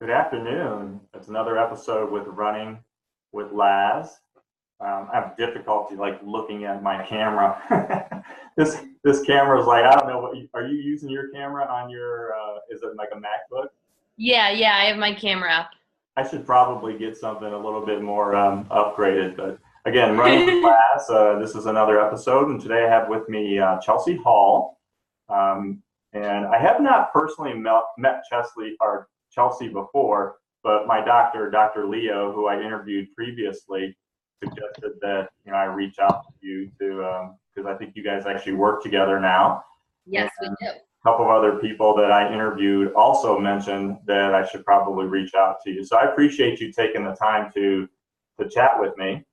Good afternoon. It's another episode with Running with Laz. I have difficulty looking at my camera. this camera is I don't know are you using your camera on your is it like a MacBook? Yeah, I have my camera up. I should probably get something a little bit more upgraded. But again, Running with Laz. This is another episode, and today I have with me Chelsea Hall. Um, and I have not personally met Chelsea before, but my doctor, Dr. Leo, who I interviewed previously, suggested that I reach out to you to because I think you guys actually work together now. Yes, we And do. a couple of other people that I interviewed also mentioned that I should probably reach out to you. So I appreciate you taking the time to chat with me.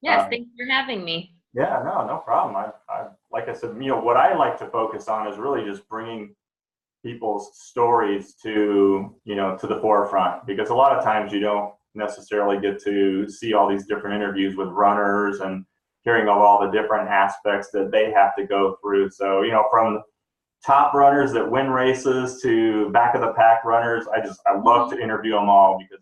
Yes, thanks for having me. Yeah, no problem. I like I said, what I like to focus on is really just bringing people's stories to the forefront, because a lot of times you don't necessarily get to see all these different interviews with runners and hearing of all the different aspects that they have to go through. So, from top runners that win races to back of the pack runners, I love to interview them all because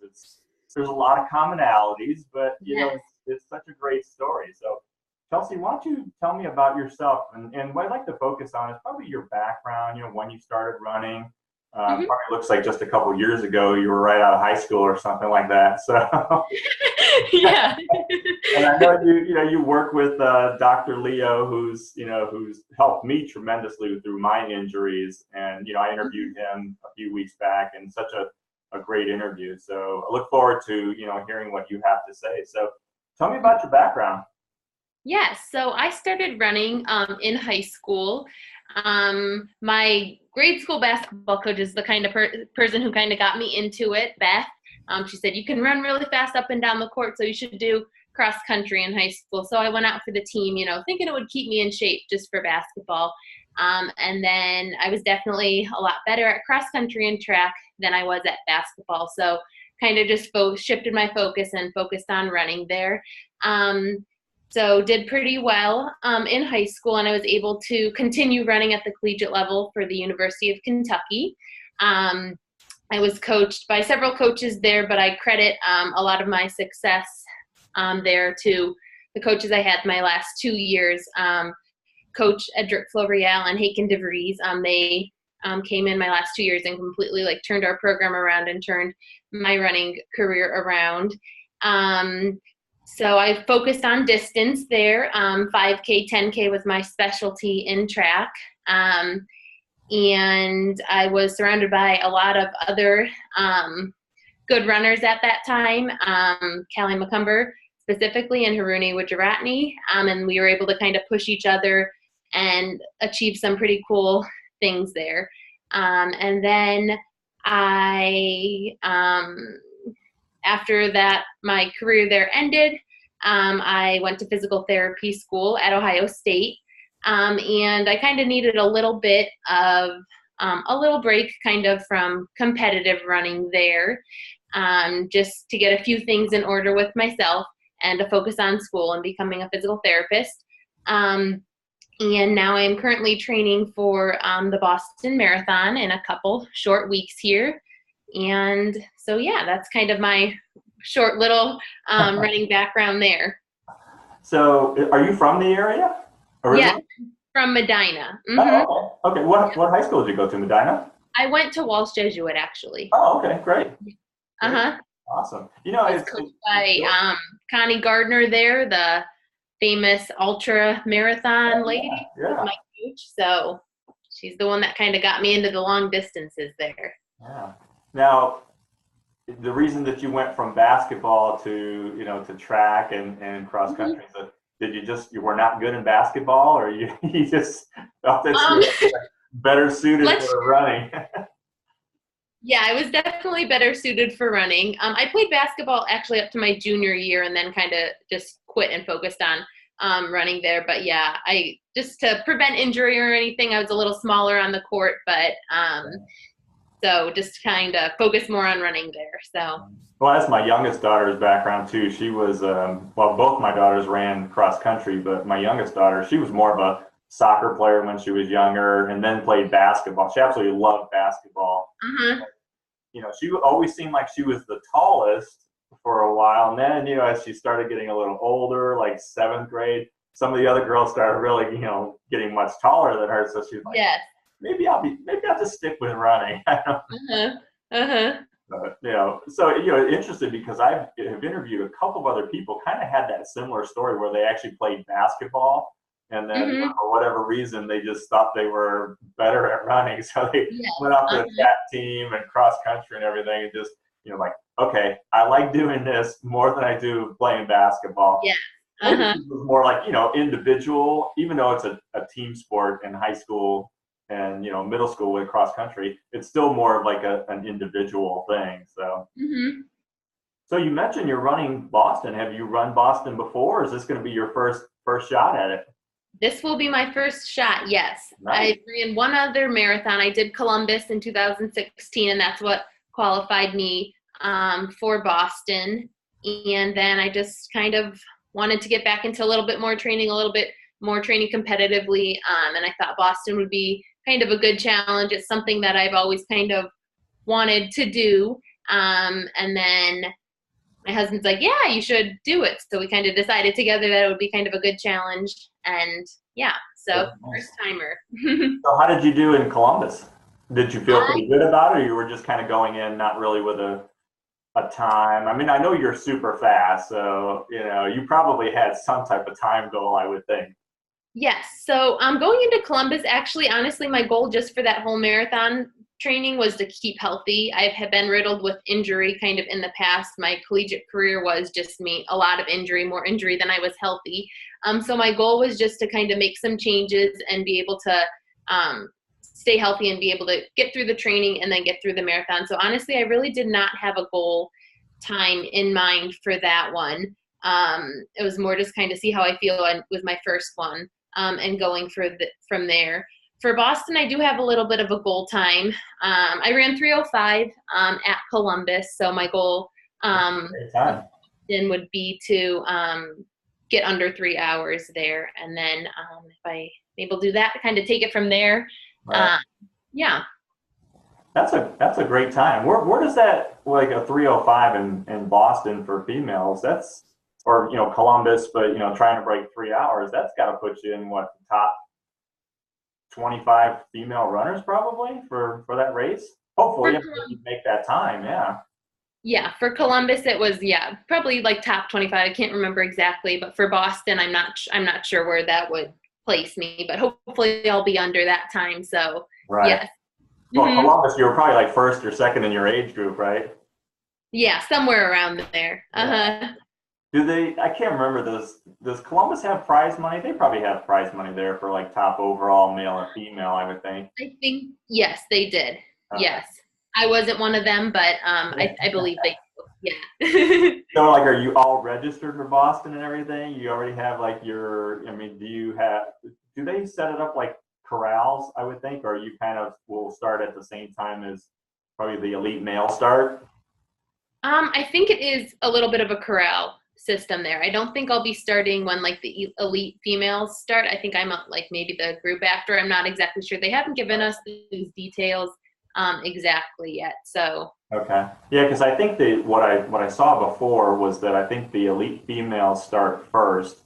there's a lot of commonalities, but Yes. it's such a great story. So Chelsea, why don't you tell me about yourself? And what I'd like to focus on is probably your background, when you started running. Mhm. Probably looks like just a couple years ago you were right out of high school or something like that. So, Yeah. and I know you work with Dr. Leo, who's helped me tremendously through my injuries. And, I interviewed him a few weeks back, and such a great interview. So I look forward to, hearing what you have to say. So tell me about your background. Yes, so I started running in high school. My grade school basketball coach is the kind of person who kind of got me into it, Beth. She said, you can run really fast up and down the court, so you should do cross country in high school. So I went out for the team, thinking it would keep me in shape just for basketball. And then I was definitely a lot better at cross country and track than I was at basketball. So kind of just shifted my focus and focused on running there. So did pretty well in high school, and I was able to continue running at the collegiate level for the University of Kentucky. I was coached by several coaches there, but I credit a lot of my success there to the coaches I had my last 2 years. Coach Edric Florial and Haken DeVries, they came in my last 2 years and completely turned our program around and turned my running career around. So I focused on distance there. 5K, 10K was my specialty in track. And I was surrounded by a lot of other good runners at that time, Callie McCumber specifically and Haruni Wajaratney. And we were able to kind of push each other and achieve some pretty cool things there. And then after that, my career there ended. I went to physical therapy school at Ohio State, and I kind of needed a little bit of a little break kind of from competitive running there, just to get a few things in order with myself and to focus on school and becoming a physical therapist. And now I'm currently training for the Boston Marathon in a couple short weeks here. And so, yeah, that's kind of my short little running background there. So are you from the area Yeah, originally? from Medina. Oh, okay. What high school did you go to, Medina? I went to Walsh Jesuit, actually. Oh, okay, great. Uh-huh. Awesome. I was coached by Connie Gardner there, the famous ultra marathon lady. Yeah. Was my coach. So she's the one that kind of got me into the long distances there. Yeah. Now, the reason that you went from basketball to track and cross country, you were not good in basketball, or you just felt that you were better suited for running? Yeah, I was definitely better suited for running. I played basketball actually up to my junior year, and then kind of just quit and focused on running there. But yeah, I just to prevent injury or anything, I was a little smaller on the court, but so just kind of focus more on running there. So. Well, that's my youngest daughter's background too. She was, both my daughters ran cross country, but my youngest daughter, she was more of a soccer player when she was younger, and then played basketball. She absolutely loved basketball. Uh-huh. she always seemed like she was the tallest for a while. And then, as she started getting a little older, like seventh grade, some of the other girls started really, getting much taller than her. So she was like, Yes. maybe I'll just stick with running. Uh-huh. Uh-huh. But, so, interesting because I have interviewed a couple of other people kind of had that similar story where they actually played basketball. And then for whatever reason, they just thought they were better at running. So they went off to the track team and cross country and everything and just, like, okay, I like doing this more than I do playing basketball. Yeah. Maybe it was more like, individual, even though it's a team sport in high school and, middle school with cross country, it's still more of like an individual thing. So, so you mentioned you're running Boston. Have you run Boston before? Or is this going to be your first shot at it? This will be my first shot, yes. Nice. I ran one other marathon. I did Columbus in 2016, and that's what qualified me for Boston. And then I just kind of wanted to get back into a little bit more training competitively. And I thought Boston would be kind of a good challenge. It's something that I've always kind of wanted to do. And then my husband's like, yeah, you should do it. So we kind of decided together that it would be kind of a good challenge. And yeah, so first timer. So how did you do in Columbus? Did you feel pretty good about it, or you were just kind of going in not really with a time? I mean, I know you're super fast, so you probably had some type of time goal, I would think. Yes. So going into Columbus, actually, honestly, my goal just for that whole marathon training was to keep healthy. I have been riddled with injury kind of in the past. My collegiate career was just a lot of injury, more injury than I was healthy. So my goal was just to kind of make some changes and be able to stay healthy and be able to get through the training and then get through the marathon. So honestly, I really did not have a goal time in mind for that one. It was more just kind of see how I feel with my first one and going from there. For Boston, I do have a little bit of a goal time. I ran 3:05 at Columbus, so my goal then would be to get under 3 hours there, and then if I'm able to do that, kind of take it from there. Right. Yeah. That's a great time. Where does that, like a 3:05 in Boston for females? That's, or Columbus, but trying to break 3 hours. That's got to put you in what, top 25 female runners probably for that race. Hopefully, you make that time. Yeah. Yeah, for Columbus it was probably like top 25. I can't remember exactly, but for Boston I'm not sure where that would place me, but hopefully I'll be under that time. So right. Yes. Well, Columbus, you were probably like first or second in your age group, right? Yeah, somewhere around there. Yeah. I can't remember, does Columbus have prize money? They probably have prize money there for like top overall male and female, I would think. I think yes, they did. Okay. Yes. I wasn't one of them, but I believe they do. Yeah. So like, are you all registered for Boston and everything? You already have like do they set it up like corrals, I would think, or you kind of will start at the same time as probably the elite male start? I think it is a little bit of a corral system there. I don't think I'll be starting when like the elite females start. I think I'm like maybe the group after. I'm not exactly sure. They haven't given us these details exactly yet. So okay, yeah, because I think what I saw before was that I think the elite females start first,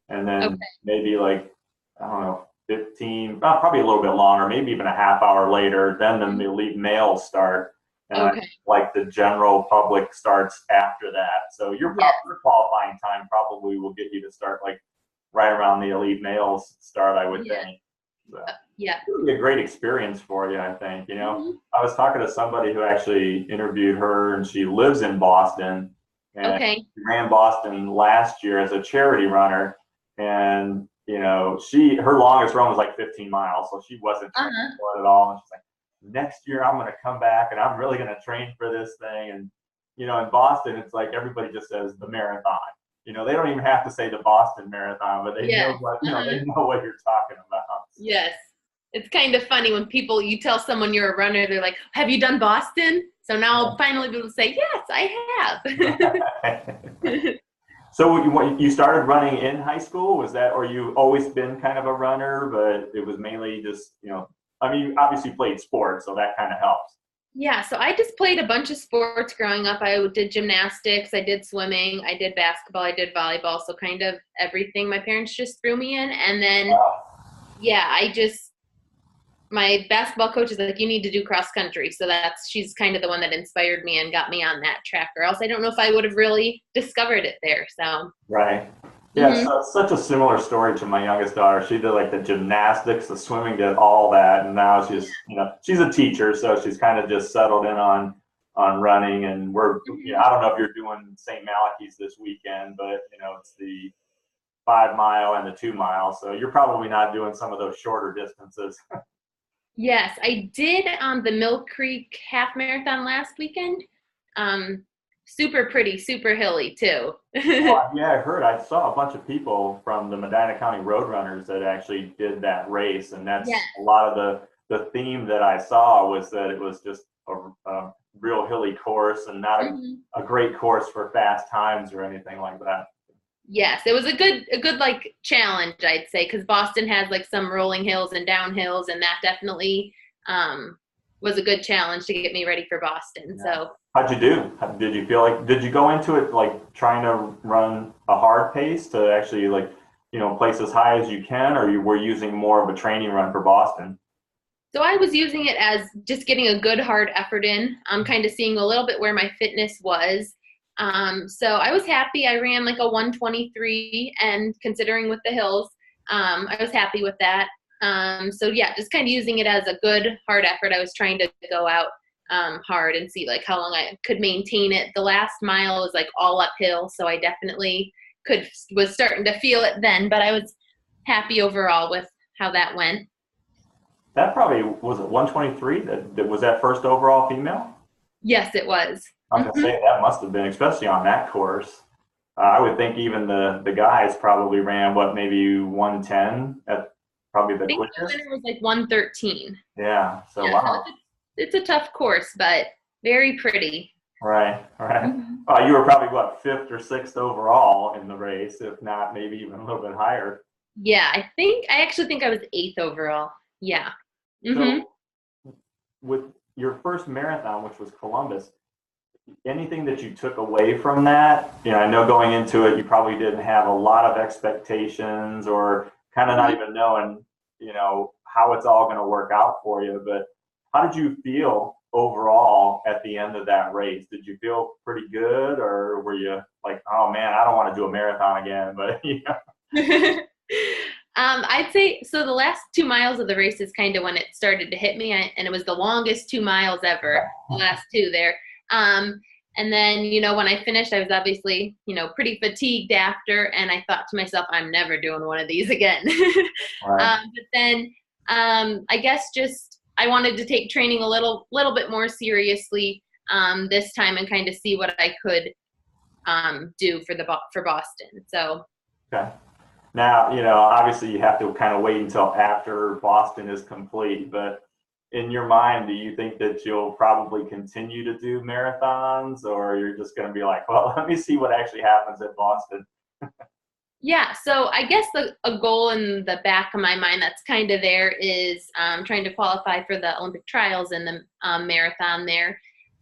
and then maybe like, I don't know, 15, probably a little bit longer, maybe even a half hour later, then the elite males start. And like the general public starts after that. So your qualifying time probably will get you to start like right around the elite males start, I would think. So, yeah. It would be a great experience for you, I think. I was talking to somebody who actually interviewed her, and she lives in Boston. And she ran Boston last year as a charity runner. And, her longest run was like 15 miles. So she wasn't training for it at all. And she's like, next year I'm going to come back and I'm really going to train for this thing. And, in Boston, it's like everybody just says the marathon. They don't even have to say the Boston Marathon, but they know what, they know what you're talking about. Yes. It's kind of funny when you tell someone you're a runner, they're like, have you done Boston? So now I'll finally be able to say, yes, I have. So you started running in high school? Was that, or you always been kind of a runner, but it was mainly just, I mean, you obviously played sports, so that kind of helps. Yeah, so I just played a bunch of sports growing up. I did gymnastics, I did swimming, I did basketball, I did volleyball, so kind of everything my parents just threw me in. And then, yeah, my basketball coach is like, you need to do cross country. So she's kind of the one that inspired me and got me on that track, or else I don't know if I would have really discovered it there. So, Right. Yeah, mhm. so it's such a similar story to my youngest daughter. She did like the gymnastics, the swimming, did all that, and now she's a teacher, so she's kind of just settled in on running. And I don't know if you're doing St. Malachy's this weekend, but it's the 5 mile and the 2 mile, so you're probably not doing some of those shorter distances. Yes, I did the Mill Creek half marathon last weekend. Um, Super pretty, super hilly too. Yeah, I heard. I saw a bunch of people from the Medina County Roadrunners that actually did that race, and Yeah. that's a lot of the theme that I saw was that it was just a real hilly course and not Mhm. a great course for fast times or anything like that. Yes, it was a good like challenge, I'd say, because Boston has like some rolling hills and downhills, and that definitely um, was a good challenge to get me ready for Boston. Yeah. So How'd you do? Did you feel like did you go into it like trying to run a hard pace to actually like place as high as you can, or you were using more of a training run for Boston? So I was using it as just getting a good hard effort in. I'm kind of seeing a little bit where my fitness was. So I was happy. I ran like a 123, and considering with the hills, I was happy with that. So yeah, just kind of using it as a good hard effort. I was trying to go out hard and see like how long I could maintain it. The last mile was like all uphill, so I definitely was starting to feel it then. But I was happy overall with how that went. That probably was it 123 that was that first overall female? Yes, it was. I was gonna Hmm. say that must have been, especially on that course. I would think even the guys probably ran what maybe 110 at probably I the think the quickest. winner was like 113. Yeah. So Yeah, so wow. it's a tough course, but very pretty. Right. Right. Hmm. You were probably what fifth or sixth overall in the race, if not maybe even a little bit higher. Yeah, I actually think I was eighth overall. Yeah. Hmm. So with your first marathon, which was Columbus, anything that you took away from that? I know going into it, you probably didn't have a lot of expectations or kind of not even knowing, how it's all going to work out for you. But how did you feel overall at the end of that race? Did you feel pretty good, or were you like, oh man, I don't want to do a marathon again? But I'd say so. The last 2 miles of the race is kind of when it started to hit me, and it was the longest 2 miles ever. The last two there. Um, and then, when I finished, I was obviously, pretty fatigued after, and I thought to myself, I'm never doing one of these again. right. But then, I guess just I wanted to take training a little bit more seriously this time and kind of see what I could do for Boston. So Okay. Now, obviously you have to kind of wait until after Boston is complete, but in your mind, do you think that you'll probably continue to do marathons, or you're just going to be like, well, let me see what actually happens at Boston? yeah, so I guess a goal in the back of my mind that's kind of there is trying to qualify for the Olympic trials and the marathon there.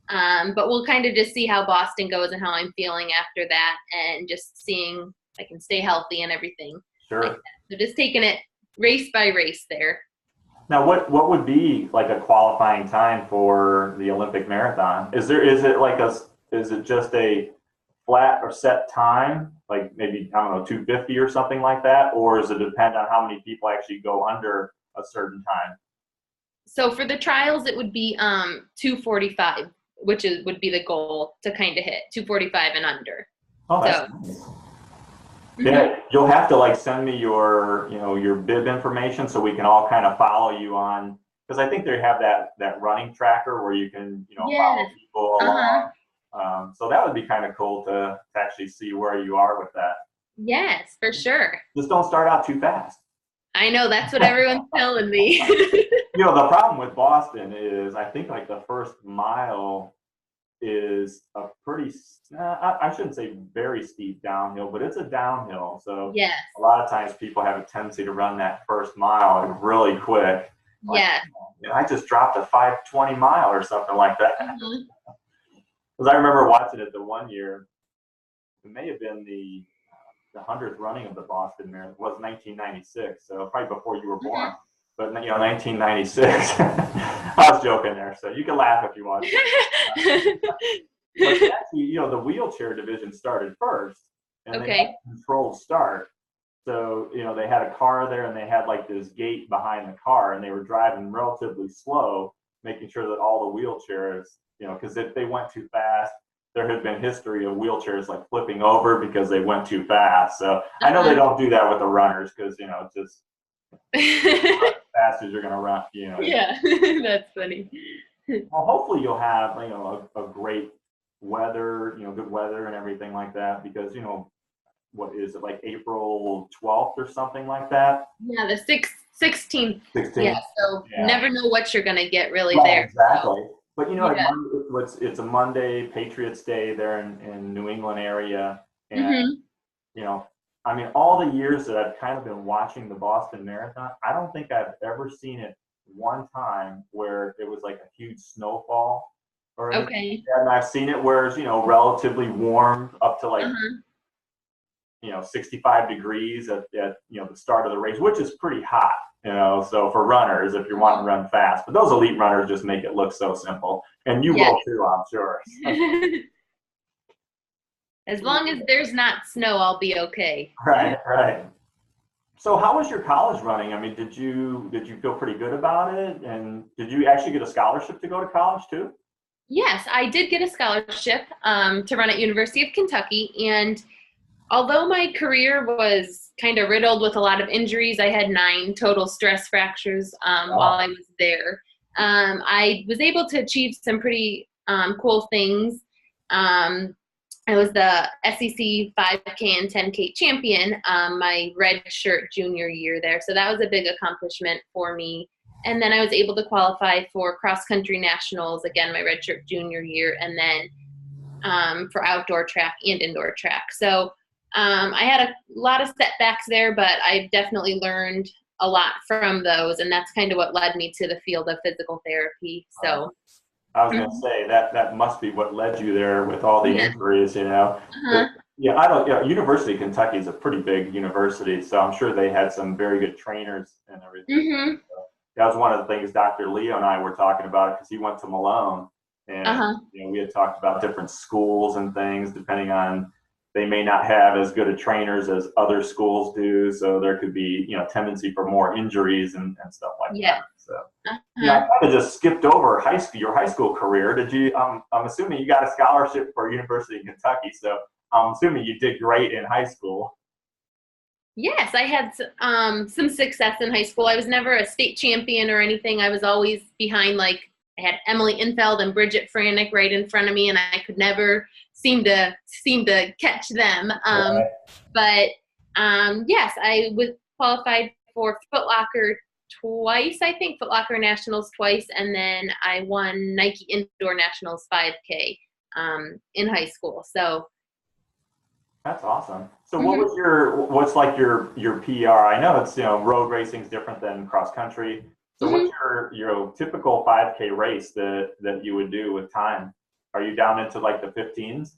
But we'll kind of just see how Boston goes and how I'm feeling after that, and just seeing if I can stay healthy and everything like Sure. that. So just taking it race by race there. Now, what would be like a qualifying time for the Olympic marathon? Is it just a flat or set time, like maybe I don't know 250 or something like that, or does it depend on how many people actually go under a certain time? So for the trials, it would be 245, which would be the goal to kind of hit 245 and under. Oh, that's So. nice. Mhm. Yeah, you'll have to like send me your bib information so we can all kind of follow you on, because I think they have that running tracker where you can follow Yes. people Uh-huh. along. So that would be kind of cool to actually see where you are with that. Yes, for sure. Just don't start out too fast. I know that's what everyone's telling me. The problem with Boston is I think like the first mile is a pretty, I shouldn't say very steep downhill, but it's a downhill. So Yes. a lot of times people have a tendency to run that first mile like really quick. Like, Yeah. I just dropped a 5:20 mile or something like that. Mhm. Because I remember watching it the one year. It may have been the 100th running of the Boston Marathon. It was 1996, so probably before you were born. Mhm. But 1996. I was joking there, so you can laugh if you want. But actually, the wheelchair division started first, and they had Okay. a controlled start. So, they had a car there, and they had like this gate behind the car, and they were driving relatively slow, making sure that all the wheelchairs, because if they went too fast, there had been history of wheelchairs like flipping over because they went too fast. So I know they don't do that with the runners because, just as fast as you're going to run, Yeah, that's funny. Well, hopefully you'll have, a great weather, good weather and everything like that because, what is it, like April 12th or something like that? Yeah, the 16th. Yeah, 16th? so Yeah. never know what you're gonna get really Right, there. exactly. But, Yeah. it's a Monday, Patriots Day there in New England area. And, Hmm. you know, I mean, all the years that I've kind of been watching the Boston Marathon, I don't think I've ever seen it one time where it was like a huge snowfall or anything. Okay. And I've seen it where it's, relatively warm up to like, Uh-huh. 65 degrees at the start of the race, which is pretty hot, so for runners, if you want to run fast, but those elite runners just make it look so simple. And you Yeah. will too, I'm sure. As long as there's not snow, I'll be okay. Right, right. So how was your college running? I mean, did you feel pretty good about it? And did you actually get a scholarship to go to college too? Yes, I did get a scholarship to run at University of Kentucky, and although my career was kind of riddled with a lot of injuries, I had 9 total stress fractures while Wow. I was there. I was able to achieve some pretty cool things. I was the SEC 5K and 10K champion my red shirt junior year there. So that was a big accomplishment for me. And then I was able to qualify for cross country nationals again my red shirt junior year, and then for outdoor track and indoor track. So I had a lot of setbacks there, but I definitely learned a lot from those, and that's kind of what led me to the field of physical therapy. So, I was going to say that must be what led you there with all the yeah. injuries. Uh-huh. Yeah, I don't. University of Kentucky is a pretty big university, so I'm sure they had some very good trainers and everything. Mm-hmm. So that was one of the things Dr. Leo and I were talking about because he went to Malone, and Uh-huh. we had talked about different schools and things depending on they may not have as good of trainers as other schools do, so there could be tendency for more injuries and stuff like Yeah. that. So. Yeah, Uh-huh. I kind of just skipped over your high school career. Did you? I'm assuming you got a scholarship for University of Kentucky, so I'm assuming you did great in high school. Yes, I had some success in high school. I was never a state champion or anything. I was always behind, like, I had Emily Infeld and Bridget Franick right in front of me, and I could never seem to catch them. Right. But yes, I was qualified for Foot Locker twice, I think, Foot Locker Nationals twice, and then I won Nike Indoor Nationals 5K in high school. So That's awesome. So mhm. what's like your PR? I know it's road racing is different than cross country. So what's Mhm. your typical 5K race that you would do with time? Are you down into like the 15s?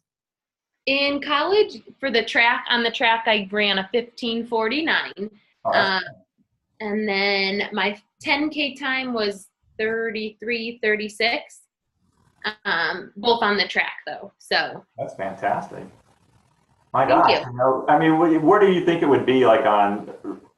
In college, for the track, on the track, I ran a 15:49. Oh, that's Uh, and then my 10K time was 33:36, both on the track, though. So that's fantastic. My thank gosh, you. I mean, where do you think it would be like on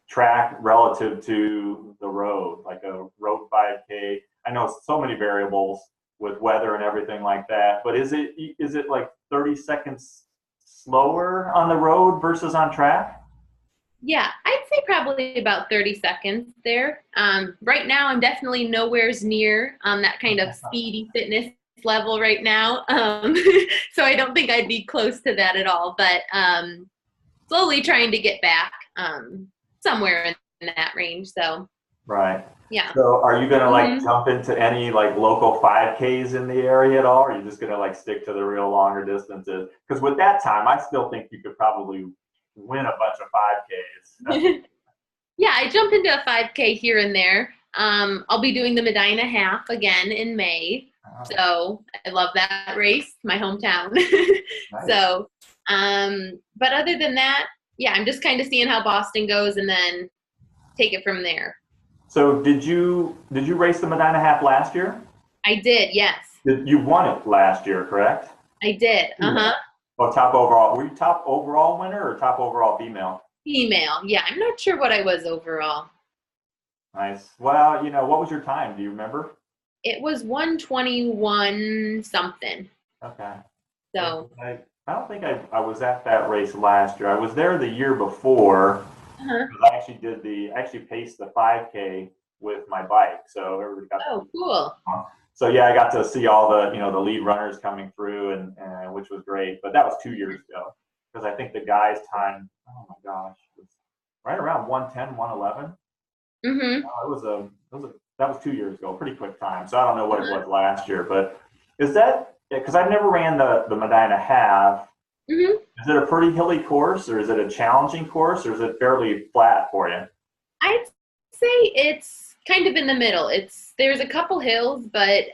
track relative to the road, like a road 5K? I know so many variables with weather and everything like that, but is it like 30 seconds slower on the road versus on track? Yeah, I'd say probably about 30 seconds there. Right now, I'm definitely nowhere's near that kind of speedy fitness level right now. So I don't think I'd be close to that at all, but slowly trying to get back somewhere in that range. So, Right. yeah. So are you gonna like Hmm. jump into any like local 5Ks in the area at all? Or are you just gonna like stick to the real longer distances? Because with that time, I still think you could probably win a bunch of 5Ks. Yeah, I jump into a 5K here and there. I'll be doing the Medina half again in May. So I love that race, my hometown. Nice. So, but other than that, yeah, I'm just kind of seeing how Boston goes and then take it from there. So did you race the Medina half last year? I did, yes. You won it last year, correct? I did. Uh-huh. Oh, top overall. Were you top overall winner or top overall female? Female. Yeah, I'm not sure what I was overall. Nice. Well, what was your time? Do you remember? It was 121 something. Okay. So, I don't think I was at that race last year. I was there the year before. uh-huh. I actually paced the 5K with my bike, so everybody got. Oh, cool. So yeah, I got to see all the lead runners coming through, and which was great. But that was 2 years ago, because I think the guys' time, oh my gosh, was right around 110, 111. Mm-hmm. That was 2 years ago, pretty quick time. So I don't know what it was last year, but is that because I've never ran the Medina half? Mm-hmm. Is it a pretty hilly course, or is it a challenging course, or is it fairly flat for you? I'd say it's kind of in the middle. There's a couple hills, but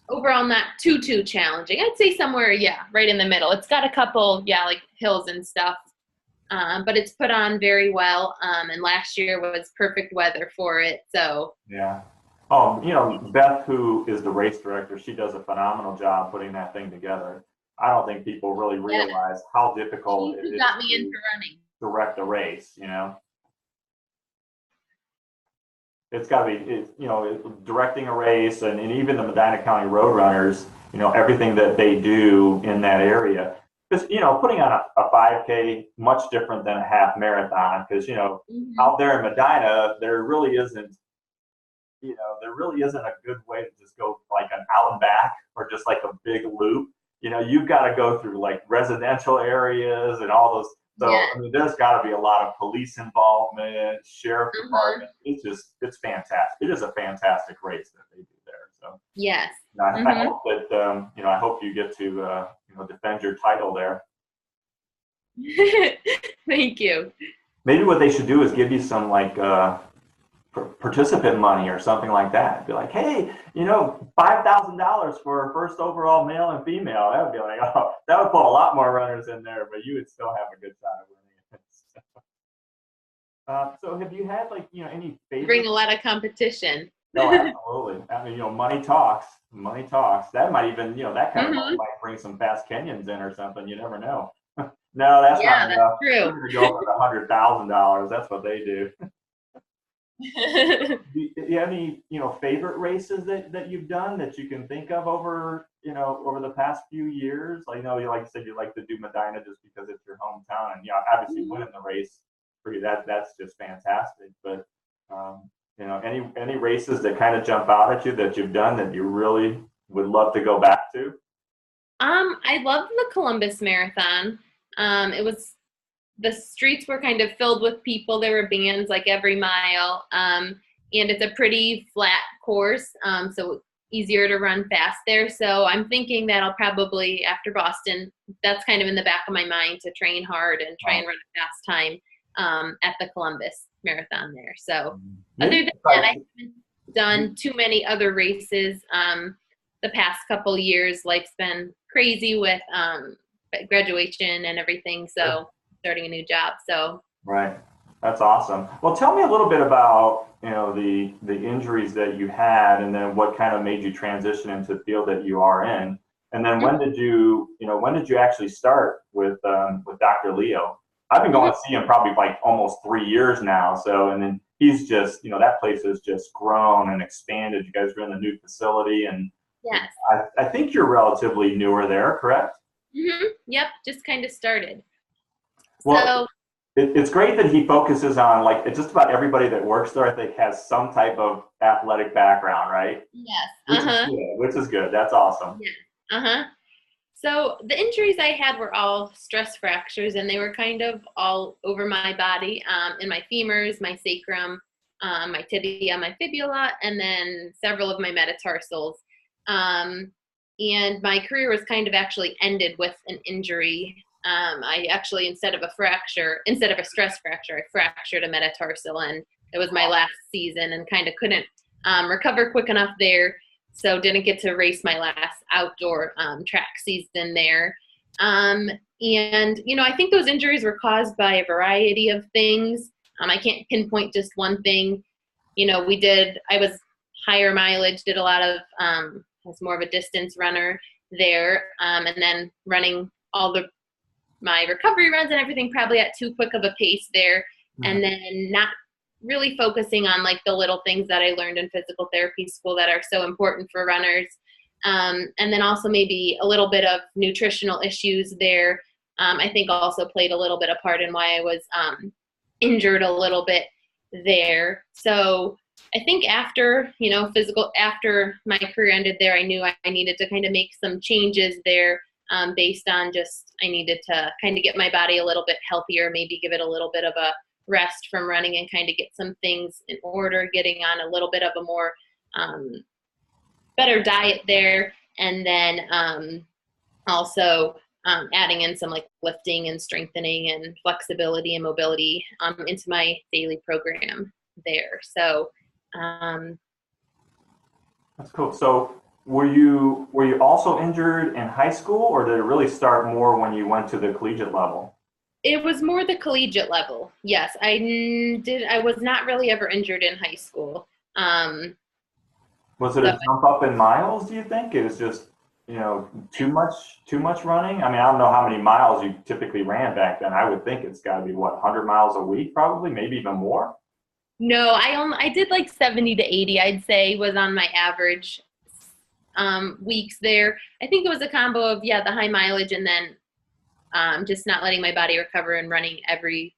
overall not too challenging. I'd say somewhere, yeah, right in the middle. It's got a couple, yeah, like hills and stuff. But it's put on very well. And last year was perfect weather for it. So Yeah. Oh, Beth, who is the race director, she does a phenomenal job putting that thing together. I don't think people really realize how difficult it she is got me to into running. direct the race. It's got to be, directing a race, and even the Medina County Road Runners, everything that they do in that area. Because, putting on a 5K, much different than a half marathon, because, Mm-hmm. out there in Medina, there really isn't a good way to just go like an out and back or just like a big loop. You've got to go through like residential areas and all those. So, Yeah. I mean, there's got to be a lot of police involvement, sheriff Mm-hmm. department. It's fantastic. It is a fantastic race that they do there. So, Yes. I Mm-hmm. hope that, I hope you get to, defend your title there. Thank you. Maybe what they should do is give you some like, participant money or something like that. Be like, hey, $5,000 for first overall male and female. That would be like, oh, that would put a lot more runners in there, but you would still have a good time winning it. So have you had like, any favorite? Bring a lot of competition. No, absolutely. I mean, money talks. Money talks. That might even, that kind of money might bring some fast Kenyans in or something. You never know. No, that's not enough. That's true. We're going to go for the $100,000. That's what they do. Do you have any, favorite races that you've done that you can think of over the past few years? Like, like you said, you like to do Medina just because it's your hometown, and obviously winning the race for you, that's just fantastic. But any races that kind of jump out at you that you've done that you really would love to go back to? I loved the Columbus Marathon. The streets were kind of filled with people. There were bands like every mile. And it's a pretty flat course, so easier to run fast there. So I'm thinking that I'll probably, after Boston, that's kind of in the back of my mind to train hard and try and run a fast time at the Columbus Marathon there. So other than that, I haven't done too many other races. The past couple years, life's been crazy with graduation and everything. So starting a new job. So right, that's awesome. Well, tell me a little bit about the injuries that you had, and then what kind of made you transition into the field that you are in, and then when did you actually start with Dr. Leo? I've been going to see him probably like almost 3 years now. So, and then he's just that place has just grown and expanded. You guys are in the new facility, and yes, I think you're relatively newer there, correct? Mm-hmm. Yep, just kind of started. Well, it's great that he focuses on like just about everybody that works there. I think has some type of athletic background, right? Yes. Which is good. That's awesome. Yeah. So the injuries I had were all stress fractures, and they were kind of all over my body, in my femurs, my sacrum, my tibia, my fibula, and then several of my metatarsals. And my career was kind of actually ended with an injury. I actually, instead of a stress fracture, I fractured a metatarsal, and it was my last season and kind of couldn't recover quick enough there. So didn't get to race my last outdoor track season there. And, you know, I think those injuries were caused by a variety of things. I can't pinpoint just one thing. You know, I was higher mileage, did a lot of, I was more of a distance runner there. And then running my recovery runs and everything probably at too quick of a pace there. And then not really focusing on like the little things that I learned in physical therapy school that are so important for runners. And then also maybe a little bit of nutritional issues there. I think also played a little bit of part in why I was injured a little bit there. So I think after my career ended there, I knew I needed to kind of make some changes there based on just I needed to kind of get my body a little bit healthier, maybe give it a little bit of a rest from running and kind of get some things in order, getting on a little bit of a more better diet there. And then also adding in some like lifting and strengthening and flexibility and mobility into my daily program there. So that's cool. So were you also injured in high school, or did it really start more when you went to the collegiate level? it was more the collegiate level. Yes, I was not really ever injured in high school. Was it a jump up in miles, do you think? It was just, too much running? I mean, I don't know how many miles you typically ran back then. I would think it's got to be, 100 miles a week probably, maybe even more? No, I did like 70 to 80, I'd say, was on my average weeks there. I think it was a combo of, the high mileage and then just not letting my body recover and running every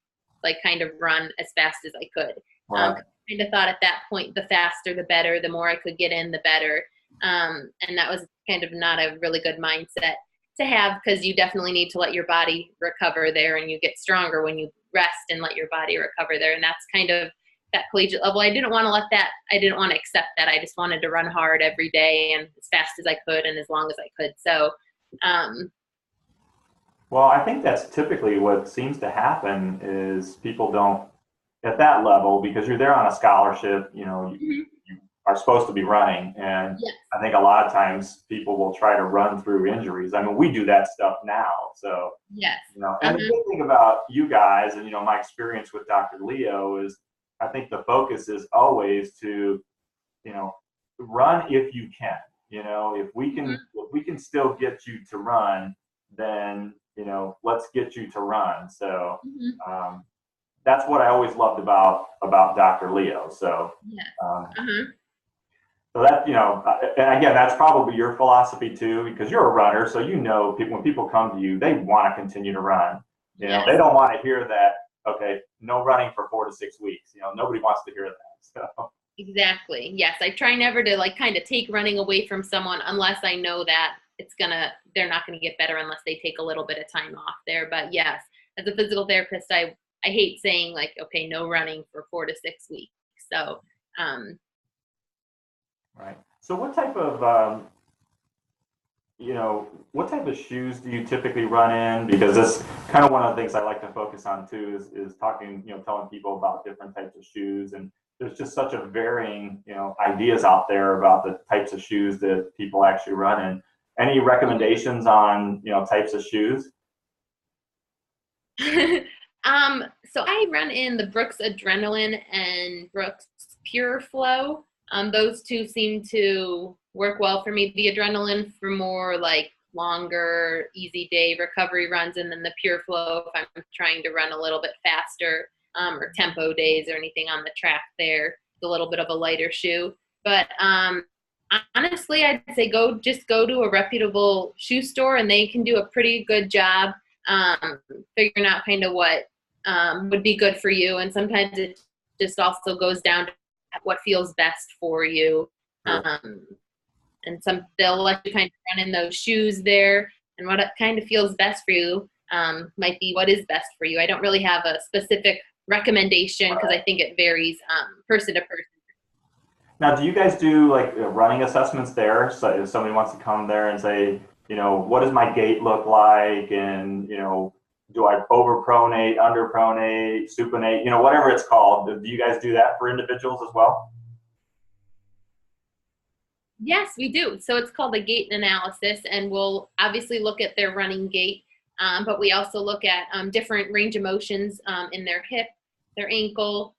kind of run as fast as I could. Right. Kind of thought at that point, the faster, the better, the more I could get in, the better. And that was kind of not a really good mindset to have, because you definitely need to let your body recover there, and you get stronger when you rest and let your body recover there. And that's kind of that collegiate level. I didn't want to accept that. I just wanted to run hard every day and as fast as I could and as long as I could. So, well, I think that's typically what seems to happen is people don't, at that level, because you're there on a scholarship, you are supposed to be running. And yes. I think a lot of times people will try to run through injuries. I mean, we do that stuff now. So, yes. And the good thing about you guys and, my experience with Dr. Leo is I think the focus is always to, run if you can. If we can still get you to run, then, let's get you to run. So that's what I always loved about Dr. Leo. So, yes. So that, and again, that's probably your philosophy too, because you're a runner. So, when people come to you, they want to continue to run. Yes. They don't want to hear that, okay, no running for 4 to 6 weeks. Nobody wants to hear that. So. Exactly. Yes. I try never to kind of take running away from someone unless I know that they're not going to get better unless they take a little bit of time off there. But yes, as a physical therapist, I hate saying okay, no running for 4 to 6 weeks. So, right. So what type of, what type of shoes do you typically run in? Because that's kind of one of the things I like to focus on too, is talking, telling people about different types of shoes. And there's just such a varying, ideas out there about the types of shoes that people actually run in. Any recommendations on, types of shoes? So I run in the Brooks Adrenaline and Brooks Pure Flow. Those two seem to work well for me. The Adrenaline for more longer, easy day recovery runs, and then the Pure Flow if I'm trying to run a little bit faster or tempo days or anything on the track there. It's a little but of a lighter shoe. But honestly, I'd say go to a reputable shoe store, and they can do a pretty good job figuring out kind of what would be good for you. And sometimes it just also goes down to what feels best for you. And they'll let you kind of run in those shoes there, and what kind of feels best for you might be what is best for you. I don't really have a specific recommendation because I think it varies person to person. Now, do you guys do running assessments there? So if somebody wants to come there and say, what does my gait look like? And, do I overpronate, underpronate, supinate, whatever it's called? Do you guys do that for individuals as well? Yes, we do. So it's called a gait analysis, and we'll obviously look at their running gait, but we also look at different range of motions in their hip, their ankle,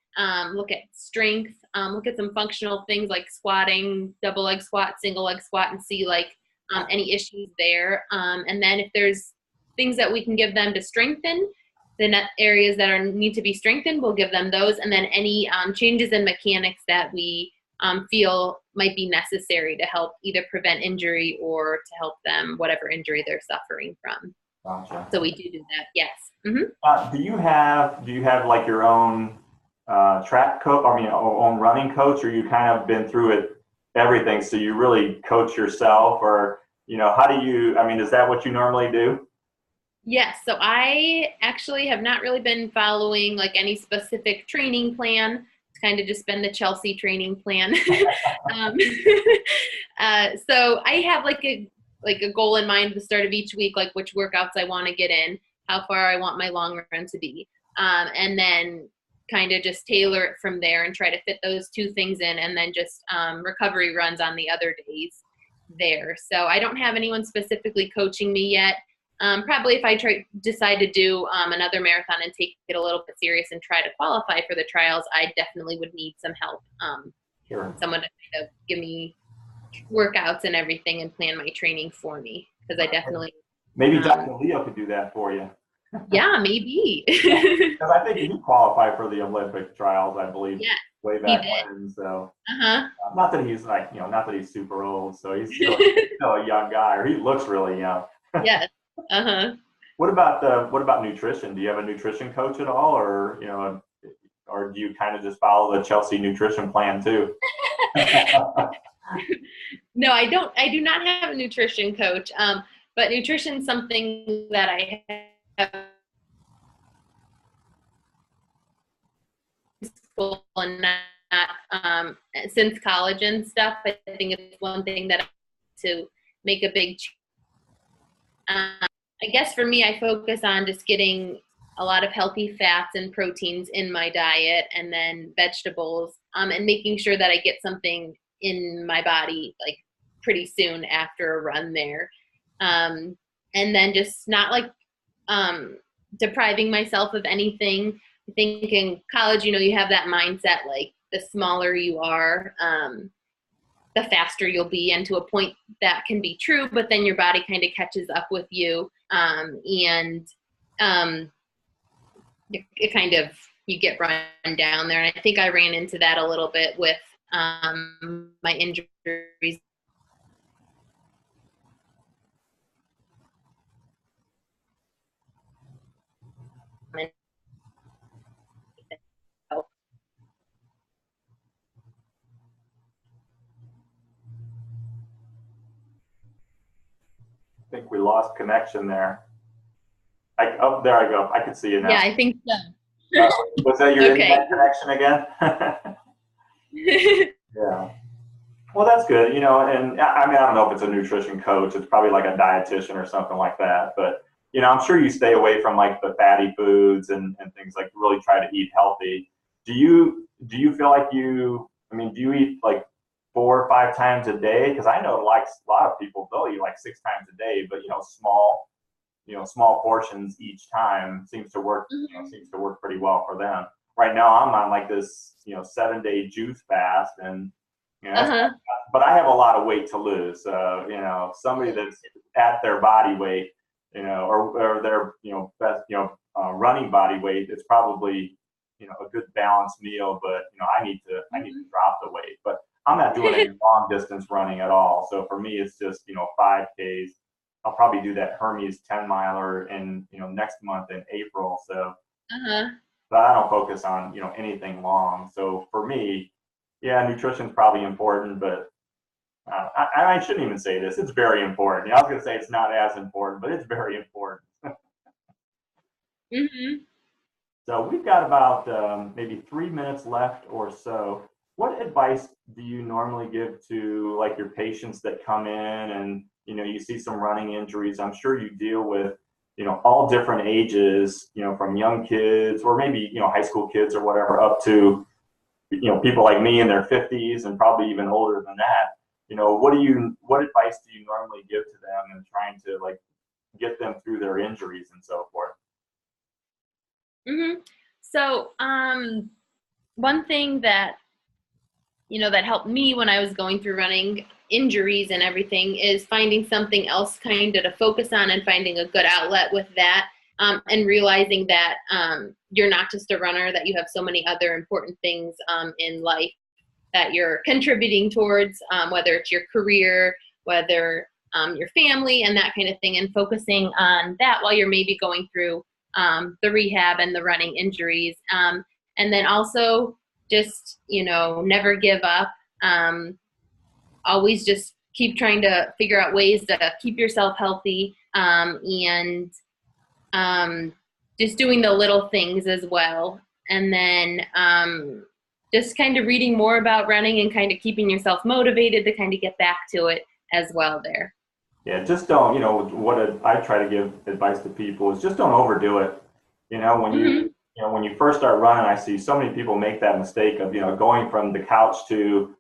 look at strength, look at some functional things like squatting, double leg squat, single leg squat, and see like any issues there. And then if there's things that we can give them to strengthen, the areas that need to be strengthened, we'll give them those. And then any changes in mechanics that we feel might be necessary to help either prevent injury or to help them whatever injury they're suffering from. Gotcha. So we do that. Yes. Do you have like your own track coach? I mean, own running coach, or you kind of been through it everything, so you really coach yourself, or how do you? I mean, is that what you normally do? Yes. So I actually have not really been following like any specific training plan. It's kind of just been the Chelsea training plan. um, so I have like a goal in mind at the start of each week, like which workouts I want to get in, how far I want my long run to be, and then kind of just tailor it from there and try to fit those two things in, and then just recovery runs on the other days there. So I don't have anyone specifically coaching me yet. Probably if I decide to do another marathon and take it a little bit serious and try to qualify for the trials, I definitely would need some help. Sure. Someone to kind of give me workouts and everything and plan my training for me, because I definitely Maybe Dr. Leo could do that for you. Yeah, maybe. Because I think he qualified for the Olympic trials, I believe, Yeah, way back when. So not that he's like, not that he's super old. So he's still a young guy, or he looks really young. Yes. What about nutrition? Do you have a nutrition coach at all, or or do you kind of just follow the Chelsea nutrition plan too? No, I don't. I do not have a nutrition coach. But nutrition is something that I have in school and not since college and stuff. I think it's one thing that I to make a big change. I guess for me, I focus on just getting a lot of healthy fats and proteins in my diet, and then vegetables, and making sure that I get something in my body like pretty soon after a run there. And then just not like depriving myself of anything. I think in college, you have that mindset like the smaller you are, the faster you'll be, and to a point that can be true, but then your body kind of catches up with you, and it kind of, you get run down there. And I think I ran into that a little bit with my injuries. I think we lost connection there. There I go. I can see you now. Yeah, I think so. Was that your Okay. internet connection again? Yeah. Well, that's good. And I mean, I don't know if it's a nutrition coach. It's probably like a dietitian or something like that. But, I'm sure you stay away from like the fatty foods and things, like really try to eat healthy. Do you feel like do you eat like 4 or 5 times a day? Because I know like a lot of people, they'll eat like 6 times a day, but, small portions each time seems to work, seems to work pretty well for them. Right now I'm on like this, 7-day juice fast, and but I have a lot of weight to lose. So, somebody that's at their body weight, or their, best, running body weight, it's probably, a good balanced meal, but, I need to drop the weight, but I'm not doing any long distance running at all. So for me, it's just, 5Ks. I'll probably do that Hermes 10 miler in, next month in April. So, but I don't focus on, anything long. So for me, yeah, nutrition's probably important, but I shouldn't even say this. It's very important. I was going to say it's not as important, but it's very important. So we've got about maybe 3 minutes left or so. What advice do you normally give to like your patients that come in and, you see some running injuries? I'm sure you deal with, all different ages, from young kids or maybe, high school kids or whatever, up to, people like me in their 50s and probably even older than that. What advice do you normally give to them in trying to like get them through their injuries and so forth? So, one thing that that helped me when I was going through running injuries and everything is finding something else kind of to focus on and finding a good outlet with that, and realizing that you're not just a runner, that you have so many other important things in life that you're contributing towards, whether it's your career, whether your family and that kind of thing, and focusing on that while you're maybe going through the rehab and the running injuries. And then also just, never give up. Always just keep trying to figure out ways to keep yourself healthy, and just doing the little things as well. And then just kind of reading more about running and kind of keeping yourself motivated to kind of get back to it as well there. Yeah, just don't, I try to give advice to people is just don't overdo it. When when you first start running, I see so many people make that mistake of, going from the couch to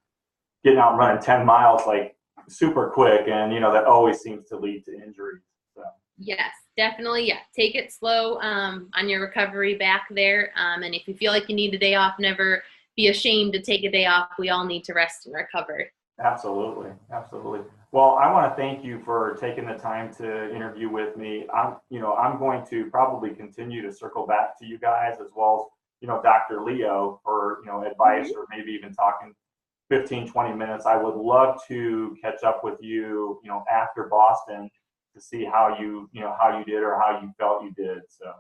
getting out and running 10 miles like super quick. And, that always seems to lead to injuries. So. Yes, definitely. Yeah. Take it slow on your recovery back there. And if you feel like you need a day off, never be ashamed to take a day off. We all need to rest and recover. Absolutely. Absolutely. Well, I want to thank you for taking the time to interview with me. I'm going to probably continue to circle back to you guys as well as, Dr. Leo for, advice or maybe even talking 15, 20 minutes. I would love to catch up with you, after Boston to see how you did or how you felt you did. So.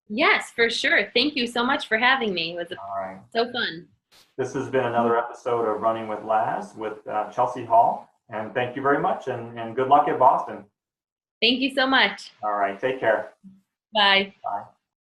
Yes, for sure. Thank you so much for having me. It was All right. So fun. This has been another episode of Running with Laz with Chelsea Hall. And thank you very much, and good luck at Boston. Thank you so much. All right, take care. Bye. Bye.